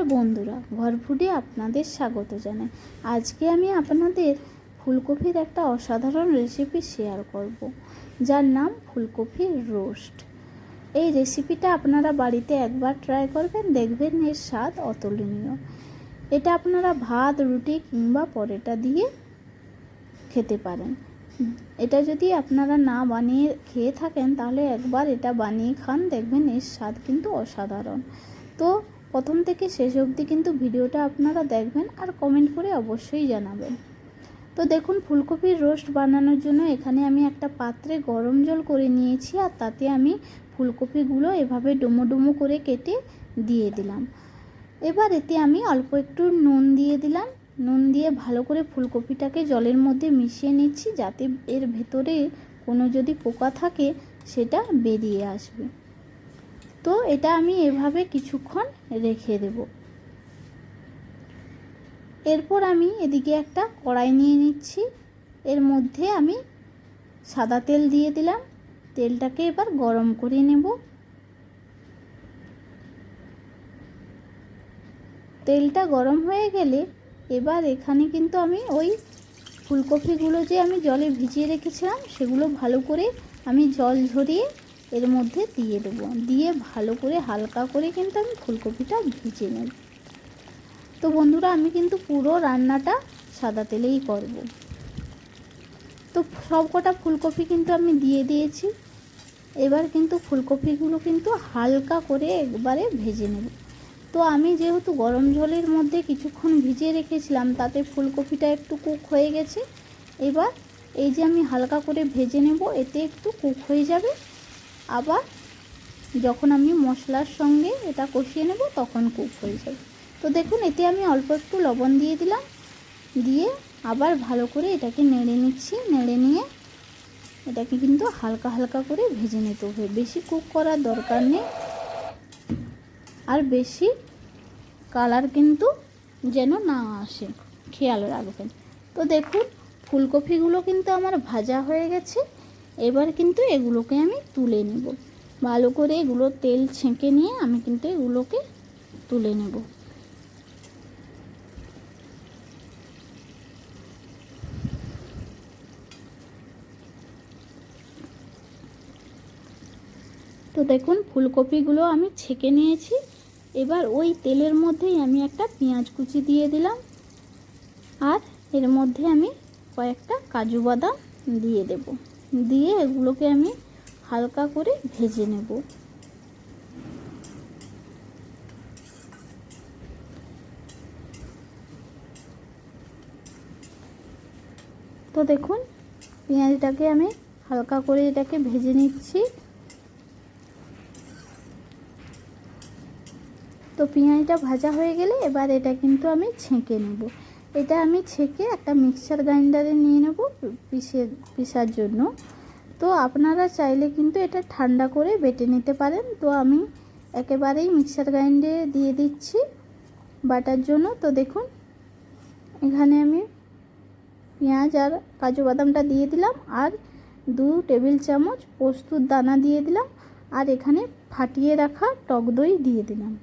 নমস্কার বন্ধুরা, ঘর ফুডে আপনাদের স্বাগত জানাই। আজকে আমি আপনাদের ফুলকপির একটা অসাধারণ রেসিপি শেয়ার করব, যার নাম ফুলকপির রোস্ট। এই রেসিপিটা আপনারা বাড়িতে একবার ট্রাই করবেন, দেখবেন এর স্বাদ অতুলনীয়। এটা আপনারা ভাত, রুটি কিংবা পরোটা দিয়ে খেতে পারেন। এটা যদি আপনারা না বানিয়ে খেয়ে থাকেন তাহলে একবার এটা বানিয়ে খান, দেখবেন এর স্বাদ কিন্তু অসাধারণ। তো প্রথম থেকে শেষ অবধি কিন্তু ভিডিওটা আপনারা দেখবেন আর কমেন্ট করে অবশ্যই জানাবেন। তো দেখুন, ফুলকপির রোস্ট বানানোর জন্য এখানে আমি একটা পাত্রে গরম জল করে নিয়েছি, আর তাতে আমি ফুলকপিগুলো এভাবে ডুমো ডুমো করে কেটে দিয়ে দিলাম। এবার এতে আমি অল্প একটু নুন দিয়ে দিলাম। নুন দিয়ে ভালো করে ফুলকপিটাকে জলের মধ্যে মিশিয়ে নিচ্ছি, যাতে এর ভেতরে কোনো যদি পোকা থাকে সেটা বেরিয়ে আসবে। তো এটা আমি এভাবে কিছুক্ষণ রেখে দেব। এরপর আমি এদিকে একটা কড়াই নিয়ে নিচ্ছি, এর মধ্যে আমি সাদা তেল দিয়ে দিলাম। তেলটাকে এবার গরম করে নেব। তেলটা গরম হয়ে গেলে এবার এখানে কিন্তু আমি ওই ফুলকপিগুলো যে আমি জলে ভিজিয়ে রেখেছিলাম সেগুলো ভালো করে আমি জল ঝরিয়ে এর মধ্যে দিয়ে দেবো। দিয়ে ভালো করে হালকা করে কিন্তু আমি ফুলকপিটা ভিজে নেব। তো বন্ধুরা, আমি কিন্তু পুরো রান্নাটা সাদা তেলেই করব। তো সব কটা ফুলকপি কিন্তু আমি দিয়ে দিয়েছি। এবার কিন্তু ফুলকপিগুলো কিন্তু হালকা করে একবারে ভেজে নেব। তো আমি যেহেতু গরম জলের মধ্যে কিছুক্ষণ ভিজিয়ে রেখেছিলাম, তাতে ফুলকপিটা একটু কুক হয়ে গেছে। এবার এই যে আমি হালকা করে ভেজে নেব, এতে একটু কুক হয়ে যাবে। আবার যখন আমি মশলার সঙ্গে এটা কষিয়ে নেব তখন কুক হয়ে যাবে। তো দেখুন, এতে আমি অল্প একটু লবণ দিয়ে দিলাম। দিয়ে আবার ভালো করে এটাকে নেড়ে নিচ্ছি। নেড়ে নিয়ে এটাকে কিন্তু হালকা হালকা করে ভেজে নিতে হবে, বেশি কুক করার দরকার নেই। আর বেশি কালার কিন্তু যেন না আসে, খেয়াল রাখবেন। তো দেখুন, ফুলকপিগুলো কিন্তু আমার ভাজা হয়ে গেছে। এবার কিন্তু এগুলোকে আমি তুলে নেব। ভালো করে এগুলো তেল ছেঁকে নিয়ে আমি কিন্তু এগুলোকে তুলে নেব। তো দেখুন, ফুলকপিগুলো আমি ছেঁকে নিয়েছি। এবার ওই তেলের মধ্যেই আমি একটা পেঁয়াজ কুচি দিয়ে দিলাম, আর এর মধ্যে আমি কয়েকটা কাজু বাদাম দিয়ে দেব। দিয়ে এগুলোকে আমি হালকা করে ভেজে নেব। তো দেখুন, পেঁয়াজটাকে আমি হালকা করে এটাকে ভেজে নিচ্ছি। তো পেঁয়াজটা ভাজা হয়ে গেলে এবার এটা কিন্তু আমি ছেঁকে নেব। এটা আমি ছেঁকে একটা মিক্সচার গ্রাইন্ডারে নিয়ে নেব পিসার জন্য। তো আপনারা চাইলে কিন্তু এটা ঠান্ডা করে বেটে নিতে পারেন। তো আমি একেবারেই মিক্সচার গ্রাইন্ডারে দিয়ে দিচ্ছি বাটার জন্য। তো দেখুন, এখানে আমি পেঁয়াজ আর কাজু বাদামটা দিয়ে দিলাম, আর 2 টেবিল চামচ পোস্তর দানা দিয়ে দিলাম, আর এখানে ফাটিয়ে রাখা টক দই দিয়ে দিলাম।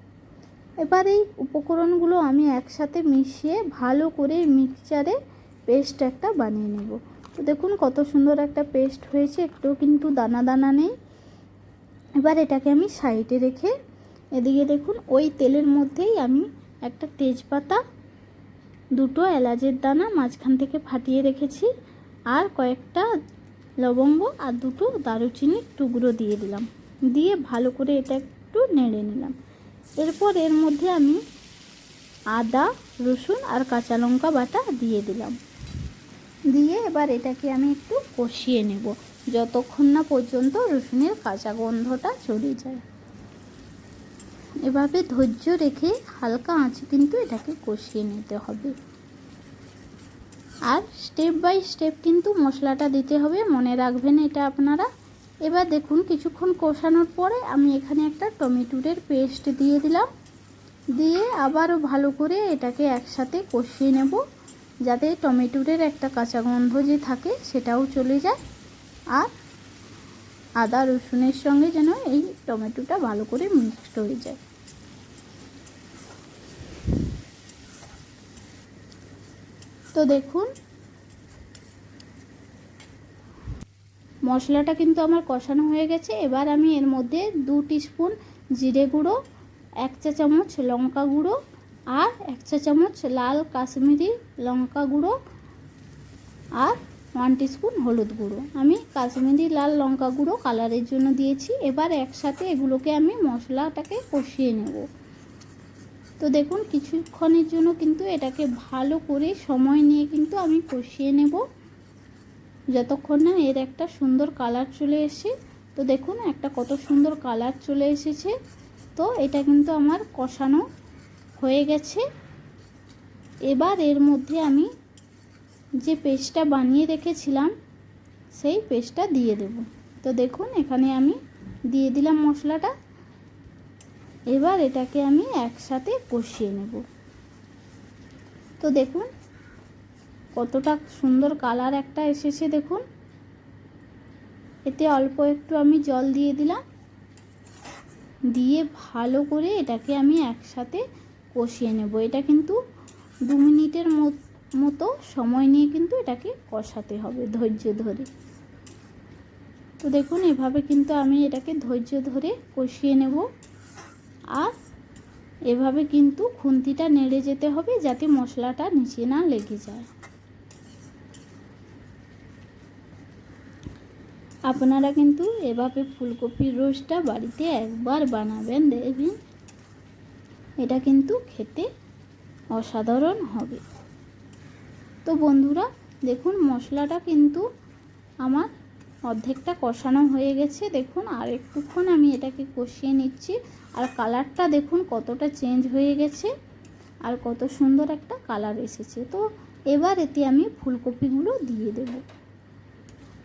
এবার এই উপকরণগুলো আমি একসাথে মিশিয়ে ভালো করে মিক্সচারে পেস্ট একটা বানিয়ে নেব। তো দেখুন কত সুন্দর একটা পেস্ট হয়েছে, একটু কিন্তু দানা দানা নেই। এবার এটাকে আমি সাইডে রেখে এদিকে দেখুন ওই তেলের মধ্যেই আমি একটা তেজপাতা, 2টো এলাচের দানা মাঝখান থেকে ফাটিয়ে রেখেছি, আর কয়েকটা লবঙ্গ আর 2টো দারুচিনির টুকরো দিয়ে দিলাম। দিয়ে ভালো করে এটা একটু নেড়ে নিলাম। এরপর এর মধ্যে আমি আদা, রসুন আর কাঁচা লঙ্কা বাটা দিয়ে দিলাম। দিয়ে এবার এটাকে আমি একটু কষিয়ে নেব, যতক্ষণ না পর্যন্ত রসুনের কাঁচা গন্ধটা চলে যায়। এভাবে ধৈর্য রেখে হালকা আঁচে কিন্তু এটাকে কষিয়ে নিতে হবে। আর স্টেপ বাই স্টেপ কিন্তু মশলাটা দিতে হবে, মনে রাখবেন এটা আপনারা। এবার দেখুন, কিছুক্ষণ কষানোর পরে আমি এখানে একটা টমেটোর পেস্ট দিয়ে দিলাম। দিয়ে আবারও ভালো করে এটাকে একসাথে কষিয়ে নেব, যাতে টমেটোর একটা কাঁচা গন্ধ যে থাকে সেটাও চলে যায়, আর আদা রসুনের সঙ্গে যেন এই টমেটোটা ভালো করে মিক্সড হয়ে যায়। তো দেখুন মশলাটা কিন্তু আমার কষানো হয়ে গেছে। এবার আমি এর মধ্যে 2 টিস্পুন জিরে গুঁড়ো, 1 চা চামচ লঙ্কা গুঁড়ো আর 1 চা চামচ লাল কাশ্মীরি লঙ্কা গুঁড়ো আর 1 টিস্পুন হলুদ গুঁড়ো। আমি কাশ্মীরি লাল লঙ্কা গুঁড়ো কালারের জন্য দিয়েছি। এবার একসাথে এগুলোকে আমি মশলাটাকে কষিয়ে নেব। তো দেখুন কিছুক্ষণের জন্য কিন্তু এটাকে ভালো করে সময় নিয়ে কিন্তু আমি কষিয়ে নেব, যতক্ষণ না এর একটা সুন্দর কালার চলে আসে। তো দেখুন একটা কত সুন্দর কালার চলে এসেছে। তো এটা কিন্তু আমার কষানো হয়ে গেছে। এবার এর মধ্যে আমি যে পেস্টটা বানিয়ে রেখেছিলাম সেই পেস্টটা দিয়ে দেব। তো দেখুন এখানে আমি দিয়ে দিলাম মশলাটা। এবার এটাকে আমি একসাথে কষিয়ে নেব। তো দেখুন কতটা সুন্দর কালার একটা এসেছে। দেখুন এতে অল্প একটু আমি জল দিয়ে দিলাম, দিয়ে ভালো করে এটাকে আমি একসাথে কষিয়ে নেব। এটা কিন্তু 2 মিনিটের মতো সময় নিয়ে কিন্তু এটাকে কষাতে হবে ধৈর্য ধরে। তো দেখুন এভাবে কিন্তু আমি এটাকে ধৈর্য ধরে কষিয়ে নেব। আর এভাবে কিন্তু খুন্তিটা নেড়ে যেতে হবে যাতে মশলাটা নিচে না লেগে যায়। আপনারা কিন্তু এভাবে ফুলকপির রোস্টটা বাড়িতে একবার বানাবেন, দেখবেন এটা কিন্তু খেতে অসাধারণ হবে। তো বন্ধুরা দেখুন মশলাটা কিন্তু আমার অর্ধেকটা কষানো হয়ে গেছে। দেখুন আর একটুক্ষণ আমি এটাকে কষিয়ে নিচ্ছি। আর কালারটা দেখুন কতটা চেঞ্জ হয়ে গেছে আর কত সুন্দর একটা কালার এসেছে। তো এবার এতে আমি ফুলকপিগুলো দিয়ে দেব।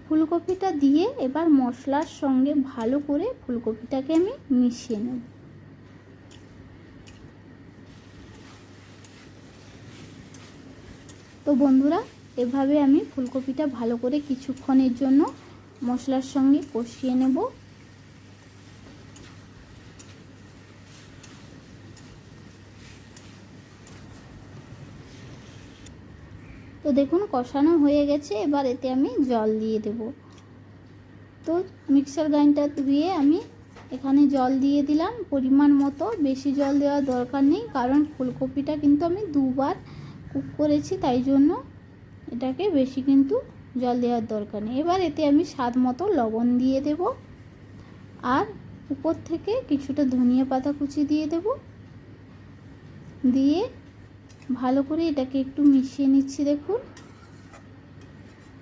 ফুলকপিটা দিয়ে এবার মশলার সঙ্গে ভালো করে ফুলকপিটাকে আমি মিশিয়ে নেব। তো বন্ধুরা এভাবে আমি ফুলকপিটা ভালো করে কিছুক্ষণের জন্য মশলার সঙ্গে কষিয়ে নেব। তো দেখুন কষানো হয়ে গেছে। এবার এতে আমি জল দিয়ে দেব। তো মিক্সার গ্রাইন্ডার ধুয়ে আমি এখানে জল দিয়ে দিলাম পরিমাণ মতো। বেশি জল দেওয়ার দরকার নেই, কারণ ফুলকপিটা কিন্তু আমি 2 বার কুক করেছি, তাই জন্য এটাকে বেশি কিন্তু জল দেওয়ার দরকার নেই। এবার এতে আমি স্বাদ মতো লবণ দিয়ে দেব আর উপর থেকে কিছুটা ধনিয়া পাতা কুচি দিয়ে দেব। দিয়ে ভালো করে এটাকে একটু মিশিয়ে নিচ্ছি। দেখুন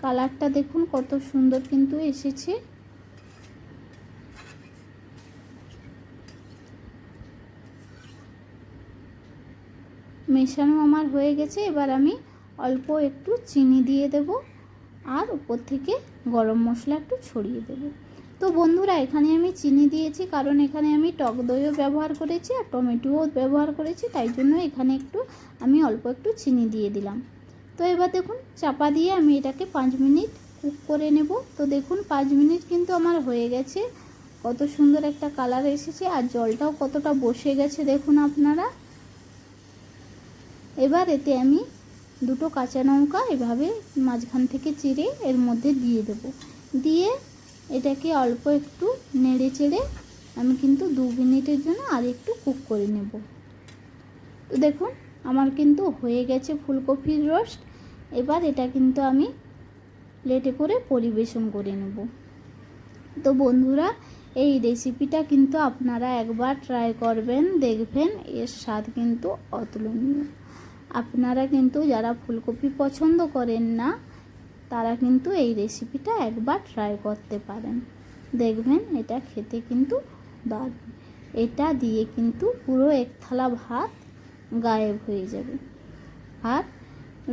কালারটা দেখুন কত সুন্দর কিন্তু এসেছে। মেশানো আমার হয়ে গেছে। এবার আমি অল্প একটু চিনি দিয়ে দেব আর উপর থেকে গরম মশলা একটু ছড়িয়ে দেব। তো বন্ধুরা এখানে আমি চিনি দিয়েছি কারণ এখানে আমি টক দইও ব্যবহার করেছি আর টমেটোও ব্যবহার করেছি, তাই জন্য এখানে আমি অল্প একটু চিনি দিয়ে দিলাম। তো এবার দেখুন চাপা দিয়ে আমি এটাকে 5 মিনিট কুক করে নেব। তো দেখুন 5 মিনিট কিন্তু আমার হয়ে গেছে। কত সুন্দর একটা কালার এসেছে আর জলটাও কতটা বসে গেছে দেখুন আপনারা। এবার এতে আমি 2টো কাঁচা লঙ্কা এভাবে মাঝখান থেকে চিড়ে এর মধ্যে দিয়ে দেব। দিয়ে এটাকে অল্প একটু নেড়ে চেড়ে আমি কিন্তু 2 মিনিটের জন্য আর একটু কুক করে নেব। তো দেখুন আমার কিন্তু হয়ে গেছে ফুলকপির রোস্ট। এবার এটা কিন্তু আমি প্লেটে করে পরিবেশন করে নেব। তো বন্ধুরা এই রেসিপিটা কিন্তু আপনারা একবার ট্রাই করবেন, দেখবেন এর স্বাদ কিন্তু অতুলনীয়। আপনারা কিন্তু যারা ফুলকপি পছন্দ করেন না তারা কিন্তু এই রেসিপিটা একবার ট্রাই করতে পারেন, দেখবেন এটা খেতে কিন্তু দারুণ। এটা দিয়ে কিন্তু পুরো 1 থালা ভাত গায়েব হয়ে যাবে। আর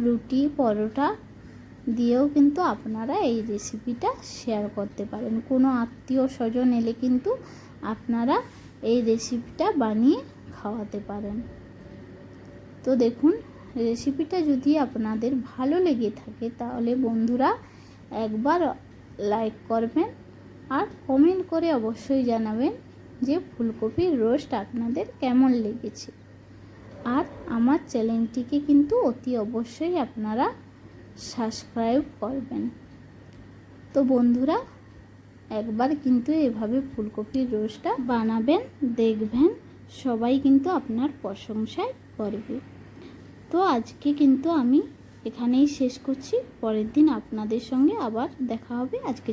রুটি পরোটা দিয়েও কিন্তু আপনারা এই রেসিপিটা শেয়ার করতে পারেন। কোনো আত্মীয় স্বজন এলে কিন্তু আপনারা এই রেসিপিটা বানিয়ে খাওয়াতে পারেন। তো দেখুন রেসিপিটা যদি আপনাদের ভালো লেগে থাকে তাহলে বন্ধুরা একবার লাইক করবেন আর কমেন্ট করে অবশ্যই জানাবেন যে ফুলকপির রোস্ট আপনাদের কেমন লেগেছে। আর আমার চ্যানেলটিকে কিন্তু অতি অবশ্যই আপনারা সাবস্ক্রাইব করবেন। তো বন্ধুরা, একবার কিন্তু এভাবে ফুলকপির রোস্টটা বানাবেন, দেখবেন সবাই কিন্তু আপনার প্রশংসায় করবে। তো আজকে কিন্তু আমি এখানেই শেষ করছি, পরের দিন আপনাদের সঙ্গে আবার দেখা হবে। আজকে